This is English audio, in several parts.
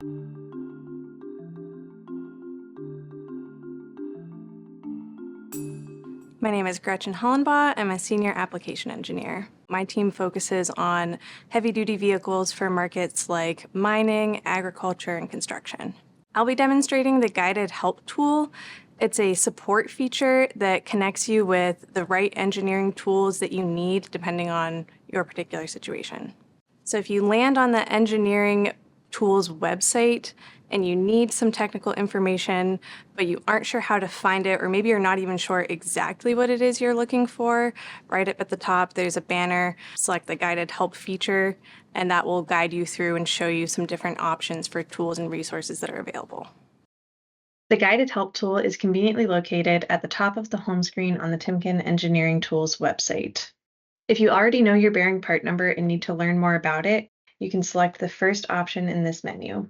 My name is Gretchen Hollenbaugh. I'm a senior application engineer. My team focuses on heavy-duty vehicles for markets like mining, agriculture, and construction. I'll be demonstrating the guided help tool. It's a support feature that connects you with the right engineering tools that you need depending on your particular situation. So if you land on the engineering tools website and you need some technical information, but you aren't sure how to find it, or maybe you're not even sure exactly what it is you're looking for, right up at the top, there's a banner, select the guided help feature, and that will guide you through and show you some different options for tools and resources that are available. The guided help tool is conveniently located at the top of the home screen on the Timken Engineering Tools website. If you already know your bearing part number and need to learn more about it, you can select the first option in this menu.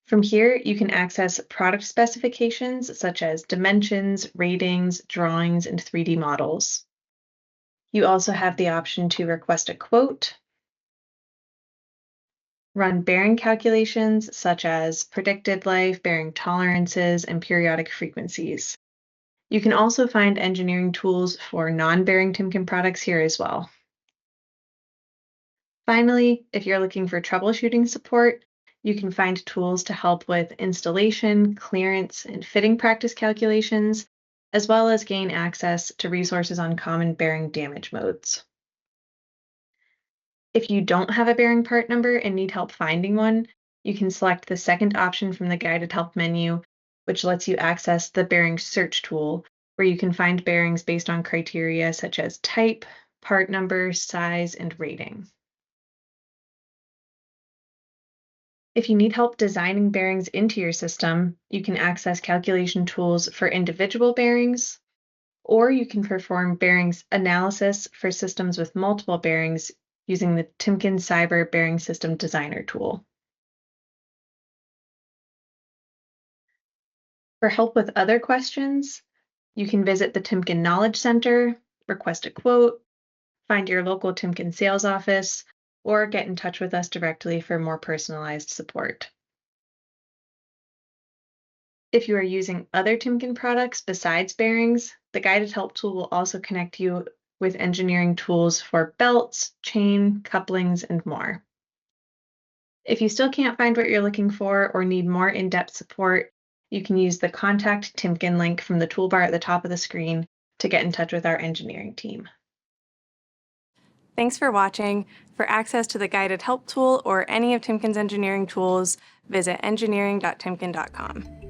From here, you can access product specifications such as dimensions, ratings, drawings, and 3D models. You also have the option to request a quote, run bearing calculations such as predicted life, bearing tolerances, and periodic frequencies. You can also find engineering tools for non-bearing Timken products here as well. Finally, if you're looking for troubleshooting support, you can find tools to help with installation, clearance, and fitting practice calculations, as well as gain access to resources on common bearing damage modes. If you don't have a bearing part number and need help finding one, you can select the second option from the guided help menu, which lets you access the bearing search tool, where you can find bearings based on criteria such as type, part number, size, and rating. If you need help designing bearings into your system, you can access calculation tools for individual bearings, or you can perform bearings analysis for systems with multiple bearings using the Timken Cyber Bearing System Designer tool. For help with other questions, you can visit the Timken Knowledge Center, request a quote, find your local Timken sales office, or get in touch with us directly for more personalized support. If you are using other Timken products besides bearings, the guided help tool will also connect you with engineering tools for belts, chain, couplings, and more. If you still can't find what you're looking for or need more in-depth support, you can use the Contact Timken link from the toolbar at the top of the screen to get in touch with our engineering team. Thanks for watching. For access to the guided help tool or any of Timken's engineering tools, visit engineering.timken.com.